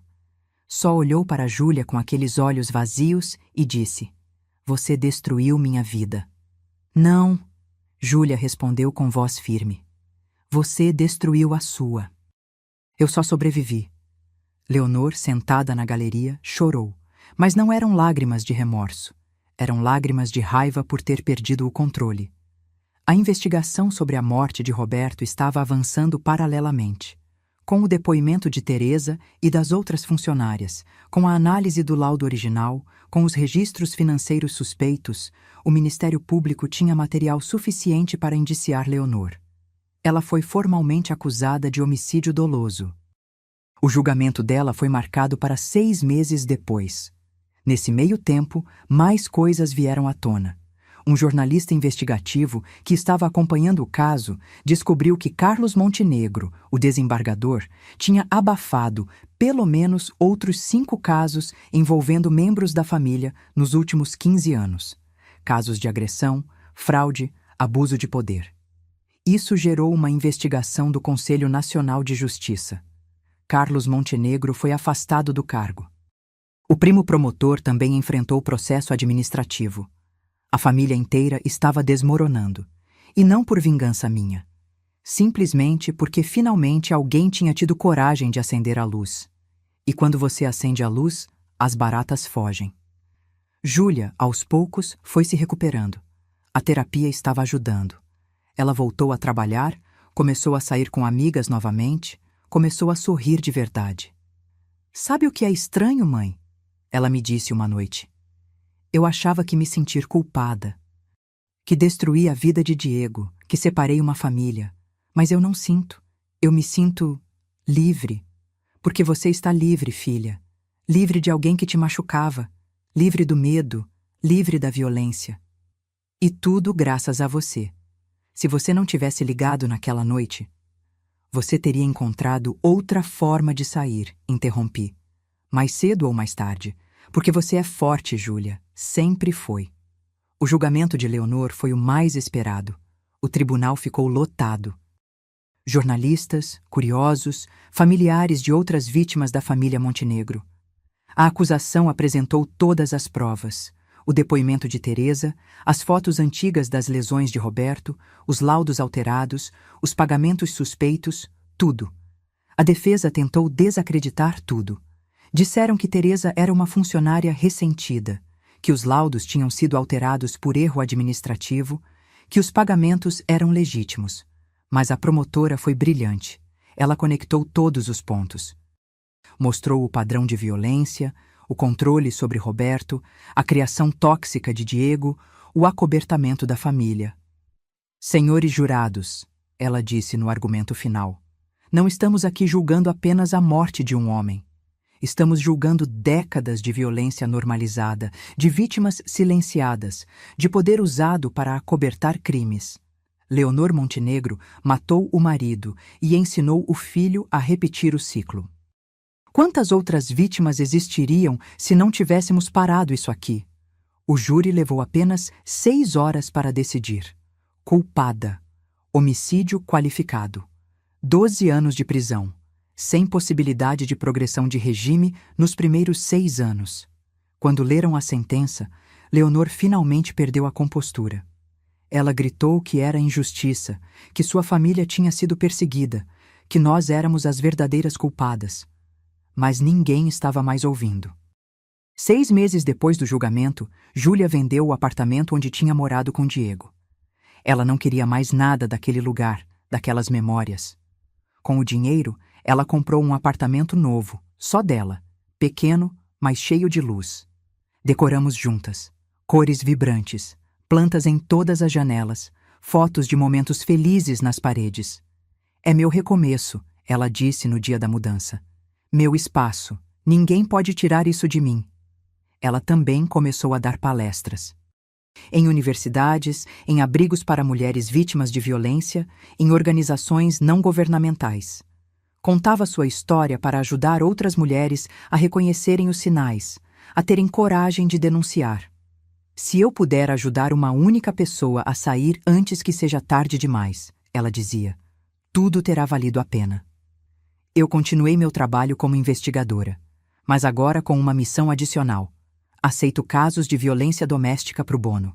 Só olhou para Júlia com aqueles olhos vazios e disse: Você destruiu minha vida. Não, Júlia respondeu com voz firme. Você destruiu a sua. Eu só sobrevivi. Leonor, sentada na galeria, chorou, mas não eram lágrimas de remorso. Eram lágrimas de raiva por ter perdido o controle. A investigação sobre a morte de Roberto estava avançando paralelamente. Com o depoimento de Teresa e das outras funcionárias, com a análise do laudo original, com os registros financeiros suspeitos, o Ministério Público tinha material suficiente para indiciar Leonor. Ela foi formalmente acusada de homicídio doloso. O julgamento dela foi marcado para 6 meses depois. Nesse meio tempo, mais coisas vieram à tona. um jornalista investigativo que estava acompanhando o caso descobriu que Carlos Montenegro, o desembargador, tinha abafado pelo menos outros 5 casos envolvendo membros da família nos últimos 15 anos. Casos de agressão, fraude, abuso de poder. Isso gerou uma investigação do Conselho Nacional de Justiça. Carlos Montenegro foi afastado do cargo. O primo promotor também enfrentou processo administrativo. A família inteira estava desmoronando, e não por vingança minha. Simplesmente porque finalmente alguém tinha tido coragem de acender a luz. E quando você acende a luz, as baratas fogem. Júlia, aos poucos, foi se recuperando. A terapia estava ajudando. Ela voltou a trabalhar, começou a sair com amigas novamente, começou a sorrir de verdade. "Sabe o que é estranho, mãe?" Ela me disse uma noite. "Eu achava que me sentir culpada, que destruí a vida de Diego, que separei uma família. Mas eu não sinto. Eu me sinto livre. Porque você está livre, filha. Livre de alguém que te machucava. Livre do medo. Livre da violência. E tudo graças a você. Se você não tivesse ligado naquela noite, você teria encontrado outra forma de sair", interrompi. "Mais cedo ou mais tarde. Porque você é forte, Júlia. Sempre foi." O julgamento de Leonor foi o mais esperado. O tribunal ficou lotado. Jornalistas, curiosos, familiares de outras vítimas da família Montenegro. A acusação apresentou todas as provas. O depoimento de Teresa, as fotos antigas das lesões de Roberto, os laudos alterados, os pagamentos suspeitos, tudo. A defesa tentou desacreditar tudo. Disseram que Teresa era uma funcionária ressentida, que os laudos tinham sido alterados por erro administrativo, que os pagamentos eram legítimos. Mas a promotora foi brilhante. Ela conectou todos os pontos. Mostrou o padrão de violência, o controle sobre Roberto, a criação tóxica de Diego, o acobertamento da família. "Senhores jurados", ela disse no argumento final, "não estamos aqui julgando apenas a morte de um homem. Estamos julgando décadas de violência normalizada, de vítimas silenciadas, de poder usado para acobertar crimes. Leonor Montenegro matou o marido e ensinou o filho a repetir o ciclo. Quantas outras vítimas existiriam se não tivéssemos parado isso aqui? O júri levou apenas 6 horas para decidir. Culpada. Homicídio qualificado. 12 anos de prisão. Sem possibilidade de progressão de regime nos primeiros 6 anos. Quando leram a sentença, Leonor finalmente perdeu a compostura. Ela gritou que era injustiça, que sua família tinha sido perseguida, que nós éramos as verdadeiras culpadas. Mas ninguém estava mais ouvindo. 6 meses depois do julgamento, Júlia vendeu o apartamento onde tinha morado com Diego. Ela não queria mais nada daquele lugar, daquelas memórias. Com o dinheiro, ela comprou um apartamento novo, só dela, pequeno, mas cheio de luz. Decoramos juntas, cores vibrantes, plantas em todas as janelas, fotos de momentos felizes nas paredes. "É meu recomeço", ela disse no dia da mudança. "Meu espaço. Ninguém pode tirar isso de mim." Ela também começou a dar palestras. Em universidades, em abrigos para mulheres vítimas de violência, em organizações não governamentais. Contava sua história para ajudar outras mulheres a reconhecerem os sinais, a terem coragem de denunciar. "Se eu puder ajudar uma única pessoa a sair antes que seja tarde demais", ela dizia, "tudo terá valido a pena." Eu continuei meu trabalho como investigadora, mas agora com uma missão adicional. Aceito casos de violência doméstica pro bono.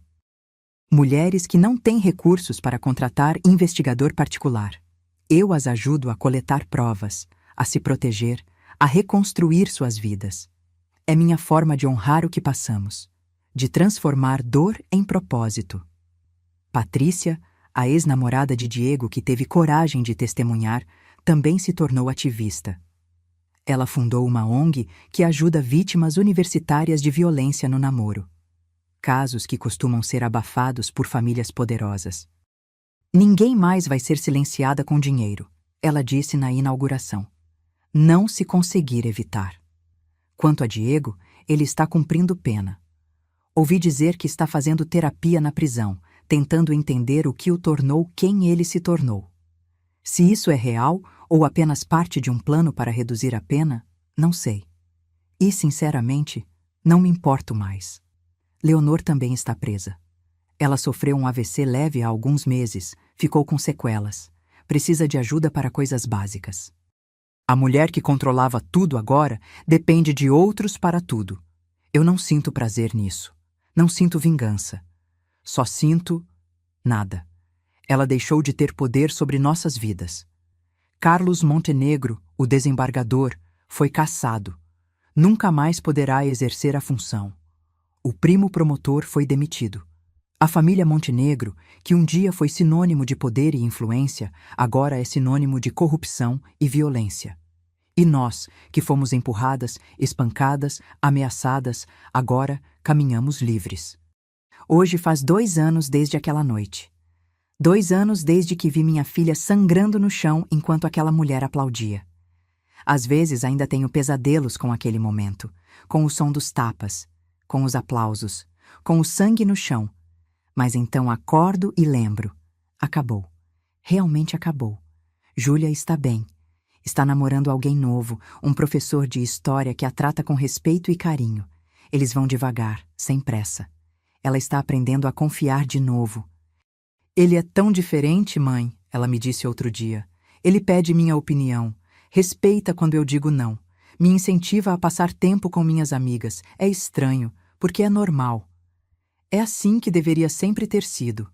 Mulheres que não têm recursos para contratar investigador particular. Eu as ajudo a coletar provas, a se proteger, a reconstruir suas vidas. É minha forma de honrar o que passamos, de transformar dor em propósito. Patrícia, a ex-namorada de Diego que teve coragem de testemunhar, também se tornou ativista. Ela fundou uma ONG que ajuda vítimas universitárias de violência no namoro. Casos que costumam ser abafados por famílias poderosas. "Ninguém mais vai ser silenciada com dinheiro", ela disse na inauguração. "Não se conseguir evitar." Quanto a Diego, ele está cumprindo pena. Ouvi dizer que está fazendo terapia na prisão, tentando entender o que o tornou quem ele se tornou. Se isso é real ou apenas parte de um plano para reduzir a pena, não sei. E, sinceramente, não me importo mais. Leonor também está presa. Ela sofreu um AVC leve há alguns meses, ficou com sequelas. Precisa de ajuda para coisas básicas. A mulher que controlava tudo agora depende de outros para tudo. Eu não sinto prazer nisso. Não sinto vingança. Só sinto nada. Ela deixou de ter poder sobre nossas vidas. Carlos Montenegro, o desembargador, foi cassado. Nunca mais poderá exercer a função. O primo promotor foi demitido. A família Montenegro, que um dia foi sinônimo de poder e influência, agora é sinônimo de corrupção e violência. E nós, que fomos empurradas, espancadas, ameaçadas, agora caminhamos livres. Hoje faz 2 anos desde aquela noite. 2 anos desde que vi minha filha sangrando no chão enquanto aquela mulher aplaudia. Às vezes ainda tenho pesadelos com aquele momento, com o som dos tapas, com os aplausos, com o sangue no chão. Mas então acordo e lembro. Acabou. Realmente acabou. Júlia está bem. Está namorando alguém novo, um professor de história que a trata com respeito e carinho. Eles vão devagar, sem pressa. Ela está aprendendo a confiar de novo. Ele é tão diferente, mãe, ela me disse outro dia. Ele pede minha opinião. Respeita quando eu digo não. Me incentiva a passar tempo com minhas amigas. É estranho, porque é normal. É assim que deveria sempre ter sido.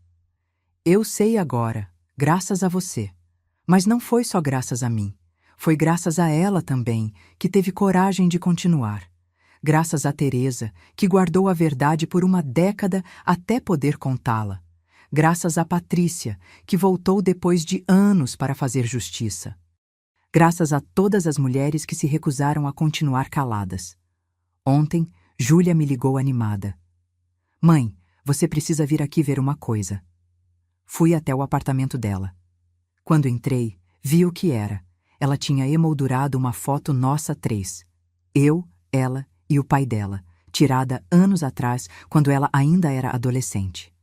Eu sei agora, graças a você. Mas não foi só graças a mim. Foi graças a ela também, que teve coragem de continuar. Graças a Teresa, que guardou a verdade por 1 década até poder contá-la. Graças a Patrícia, que voltou depois de anos para fazer justiça. Graças a todas as mulheres que se recusaram a continuar caladas. Ontem, Júlia me ligou animada. Mãe, você precisa vir aqui ver uma coisa. Fui até o apartamento dela. Quando entrei, vi o que era. Ela tinha emoldurado uma foto nossa 3. Eu, ela e o pai dela, tirada anos atrás, quando ela ainda era adolescente.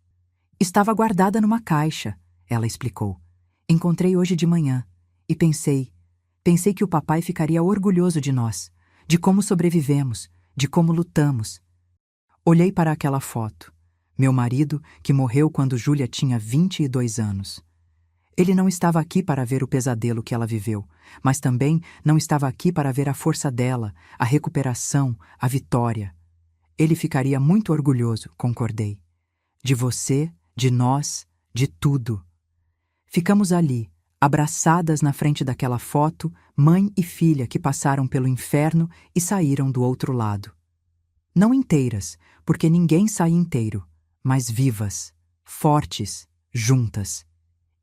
Estava guardada numa caixa, ela explicou. Encontrei hoje de manhã e pensei que o papai ficaria orgulhoso de nós, de como sobrevivemos, de como lutamos. Olhei para aquela foto. Meu marido, que morreu quando Júlia tinha 22 anos. Ele não estava aqui para ver o pesadelo que ela viveu, mas também não estava aqui para ver a força dela, a recuperação, a vitória. Ele ficaria muito orgulhoso, concordei. De você, de nós, de tudo. Ficamos ali, abraçadas na frente daquela foto, mãe e filha que passaram pelo inferno e saíram do outro lado. Não inteiras, porque ninguém sai inteiro, mas vivas, fortes, juntas.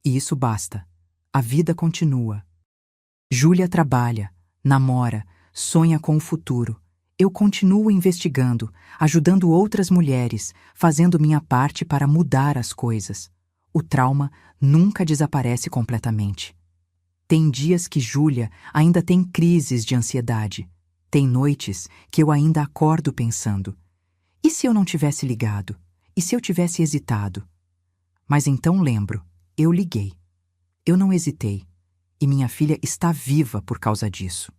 E isso basta. A vida continua. Júlia trabalha, namora, sonha com o futuro. Eu continuo investigando, ajudando outras mulheres, fazendo minha parte para mudar as coisas. O trauma nunca desaparece completamente. Tem dias que Júlia ainda tem crises de ansiedade. Tem noites que eu ainda acordo pensando: e se eu não tivesse ligado? E se eu tivesse hesitado? Mas então lembro, eu liguei. Eu não hesitei. E minha filha está viva por causa disso.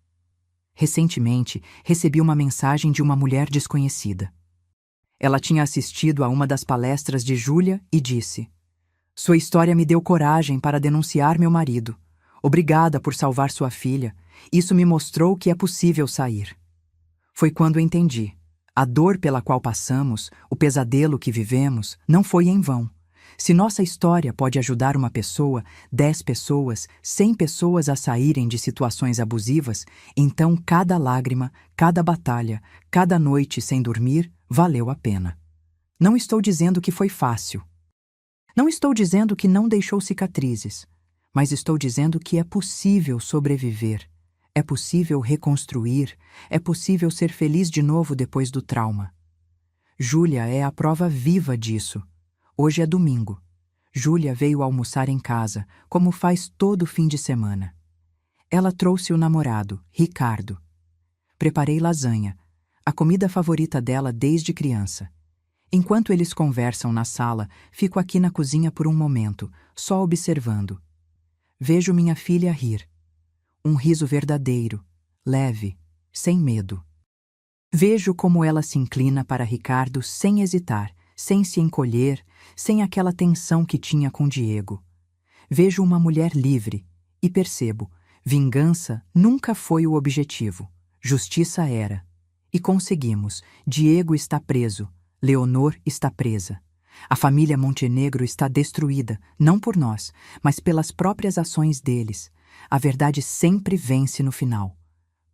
Recentemente, recebi uma mensagem de uma mulher desconhecida. Ela tinha assistido a uma das palestras de Júlia e disse: Sua história me deu coragem para denunciar meu marido. Obrigada por salvar sua filha. Isso me mostrou que é possível sair. Foi quando entendi. A dor pela qual passamos, o pesadelo que vivemos, não foi em vão. Se nossa história pode ajudar uma pessoa, 10 pessoas, 100 pessoas a saírem de situações abusivas, então cada lágrima, cada batalha, cada noite sem dormir, valeu a pena. Não estou dizendo que foi fácil. Não estou dizendo que não deixou cicatrizes, mas estou dizendo que é possível sobreviver, é possível reconstruir, é possível ser feliz de novo depois do trauma. Júlia é a prova viva disso. Hoje é domingo. Júlia veio almoçar em casa, como faz todo fim de semana. Ela trouxe o namorado, Ricardo. Preparei lasanha, a comida favorita dela desde criança. Enquanto eles conversam na sala, fico aqui na cozinha por um momento, só observando. Vejo minha filha rir. Um riso verdadeiro, leve, sem medo. Vejo como ela se inclina para Ricardo sem hesitar, sem se encolher, sem aquela tensão que tinha com Diego. Vejo uma mulher livre e percebo, vingança nunca foi o objetivo, justiça era. E conseguimos, Diego está preso, Leonor está presa. A família Montenegro está destruída, não por nós, mas pelas próprias ações deles. A verdade sempre vence no final.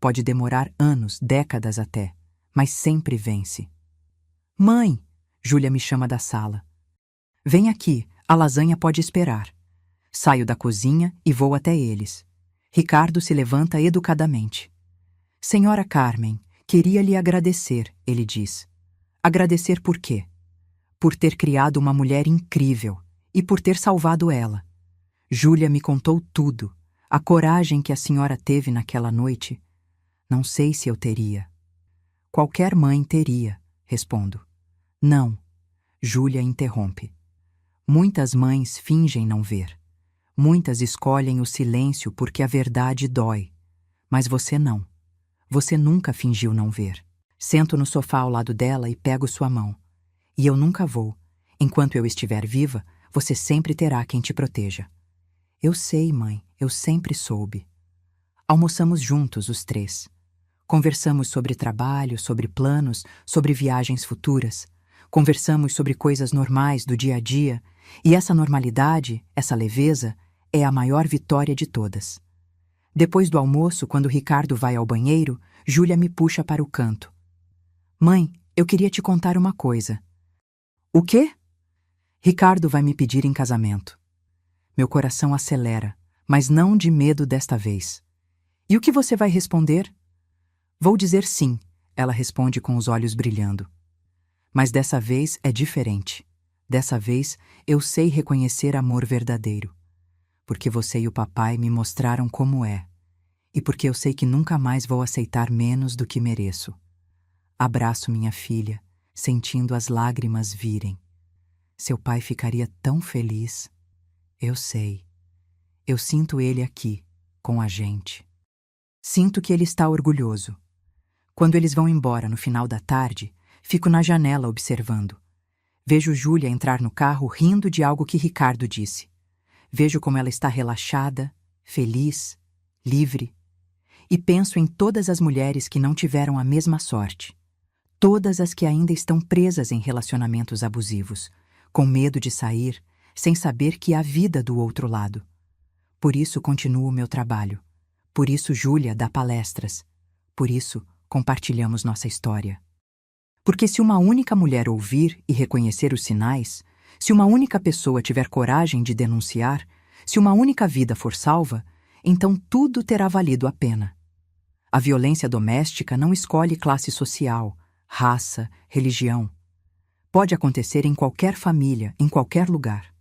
Pode demorar anos, décadas até, mas sempre vence. Mãe! Júlia me chama da sala. Vem aqui, a lasanha pode esperar. Saio da cozinha e vou até eles. Ricardo se levanta educadamente. Senhora Carmen, queria lhe agradecer, ele diz. Agradecer por quê? Por ter criado uma mulher incrível e por ter salvado ela. Júlia me contou tudo, a coragem que a senhora teve naquela noite. Não sei se eu teria. Qualquer mãe teria, respondo. Não, Júlia interrompe. Muitas mães fingem não ver. Muitas escolhem o silêncio porque a verdade dói. Mas você não. Você nunca fingiu não ver. Sento no sofá ao lado dela e pego sua mão. E eu nunca vou. Enquanto eu estiver viva, você sempre terá quem te proteja. Eu sei, mãe, eu sempre soube. Almoçamos juntos, os três. Conversamos sobre trabalho, sobre planos, sobre viagens futuras. Conversamos sobre coisas normais do dia a dia, e essa normalidade, essa leveza, é a maior vitória de todas. Depois do almoço, quando Ricardo vai ao banheiro, Júlia me puxa para o canto. Mãe, eu queria te contar uma coisa. O quê? Ricardo vai me pedir em casamento. Meu coração acelera, mas não de medo desta vez. E o que você vai responder? Vou dizer sim, ela responde com os olhos brilhando. Mas dessa vez é diferente. Dessa vez eu sei reconhecer amor verdadeiro. Porque você e o papai me mostraram como é. E porque eu sei que nunca mais vou aceitar menos do que mereço. Abraço minha filha, sentindo as lágrimas virem. Seu pai ficaria tão feliz. Eu sei. Eu sinto ele aqui, com a gente. Sinto que ele está orgulhoso. Quando eles vão embora no final da tarde, fico na janela observando. Vejo Júlia entrar no carro rindo de algo que Ricardo disse. Vejo como ela está relaxada, feliz, livre. E penso em todas as mulheres que não tiveram a mesma sorte. Todas as que ainda estão presas em relacionamentos abusivos, com medo de sair, sem saber que há vida do outro lado. Por isso continuo meu trabalho. Por isso Júlia dá palestras. Por isso compartilhamos nossa história. Porque se uma única mulher ouvir e reconhecer os sinais, se uma única pessoa tiver coragem de denunciar, se uma única vida for salva, então tudo terá valido a pena. A violência doméstica não escolhe classe social, raça, religião. Pode acontecer em qualquer família, em qualquer lugar.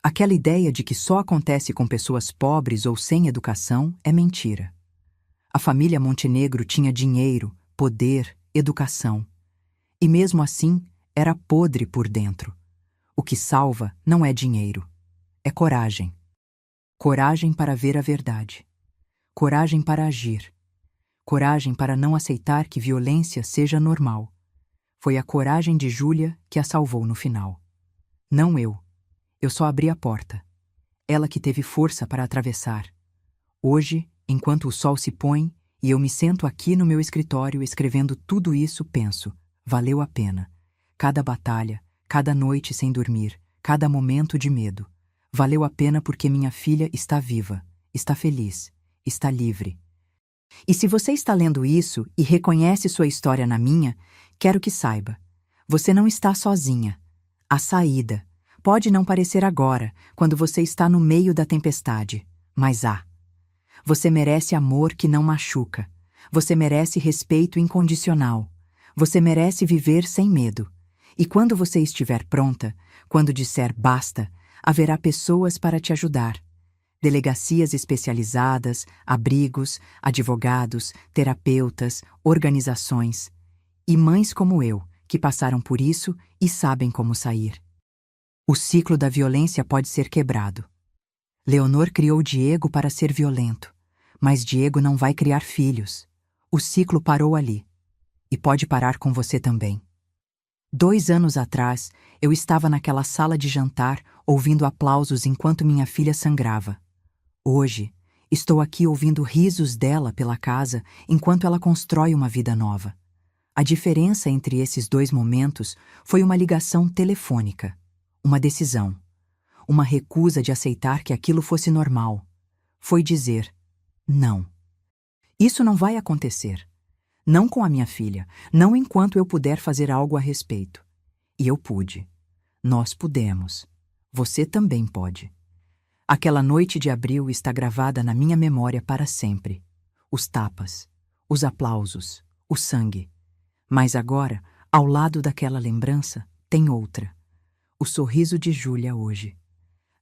Aquela ideia de que só acontece com pessoas pobres ou sem educação é mentira. A família Montenegro tinha dinheiro, poder, educação. E mesmo assim, era podre por dentro. O que salva não é dinheiro, é coragem. Coragem para ver a verdade. Coragem para agir. Coragem para não aceitar que violência seja normal. Foi a coragem de Júlia que a salvou no final. Não eu. Eu só abri a porta. Ela que teve força para atravessar. Hoje, enquanto o sol se põe e eu me sento aqui no meu escritório escrevendo tudo isso, penso, valeu a pena. Cada batalha, cada noite sem dormir, cada momento de medo. Valeu a pena porque minha filha está viva, está feliz, está livre. E se você está lendo isso e reconhece sua história na minha, quero que saiba. Você não está sozinha. Há saída. Pode não parecer agora, quando você está no meio da tempestade, mas há. Você merece amor que não machuca. Você merece respeito incondicional. Você merece viver sem medo. E quando você estiver pronta, quando disser basta, haverá pessoas para te ajudar. Delegacias especializadas, abrigos, advogados, terapeutas, organizações. E mães como eu, que passaram por isso e sabem como sair. O ciclo da violência pode ser quebrado. Leonor criou Diego para ser violento, mas Diego não vai criar filhos. O ciclo parou ali. E pode parar com você também. 2 anos atrás, eu estava naquela sala de jantar ouvindo aplausos enquanto minha filha sangrava. Hoje, estou aqui ouvindo risos dela pela casa enquanto ela constrói uma vida nova. A diferença entre esses 2 momentos foi uma ligação telefônica, uma decisão, uma recusa de aceitar que aquilo fosse normal. Foi dizer, não. Isso não vai acontecer. Não com a minha filha, não enquanto eu puder fazer algo a respeito. E eu pude. Nós pudemos. Você também pode. Aquela noite de abril está gravada na minha memória para sempre. Os tapas, os aplausos, o sangue. Mas agora, ao lado daquela lembrança, tem outra. O sorriso de Júlia hoje.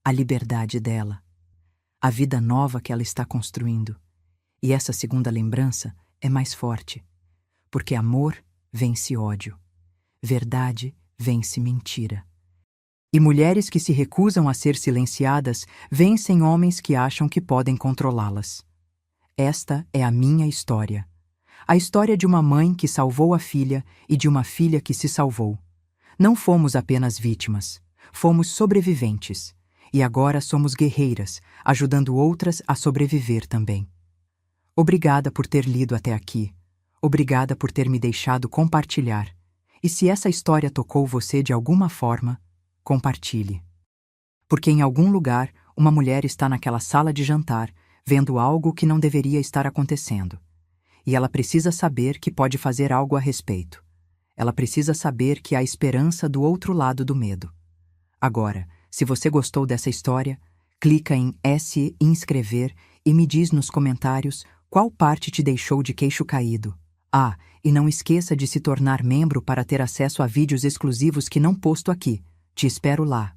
A liberdade dela. A vida nova que ela está construindo. E essa segunda lembrança é mais forte. Porque amor vence ódio. Verdade vence mentira. E mulheres que se recusam a ser silenciadas vencem homens que acham que podem controlá-las. Esta é a minha história. A história de uma mãe que salvou a filha e de uma filha que se salvou. Não fomos apenas vítimas, fomos sobreviventes. E agora somos guerreiras, ajudando outras a sobreviver também. Obrigada por ter lido até aqui. Obrigada por ter me deixado compartilhar. E se essa história tocou você de alguma forma, compartilhe. Porque em algum lugar, uma mulher está naquela sala de jantar, vendo algo que não deveria estar acontecendo. E ela precisa saber que pode fazer algo a respeito. Ela precisa saber que há esperança do outro lado do medo. Agora, se você gostou dessa história, clica em se inscrever e me diz nos comentários qual parte te deixou de queixo caído. Ah, e não esqueça de se tornar membro para ter acesso a vídeos exclusivos que não posto aqui. Te espero lá.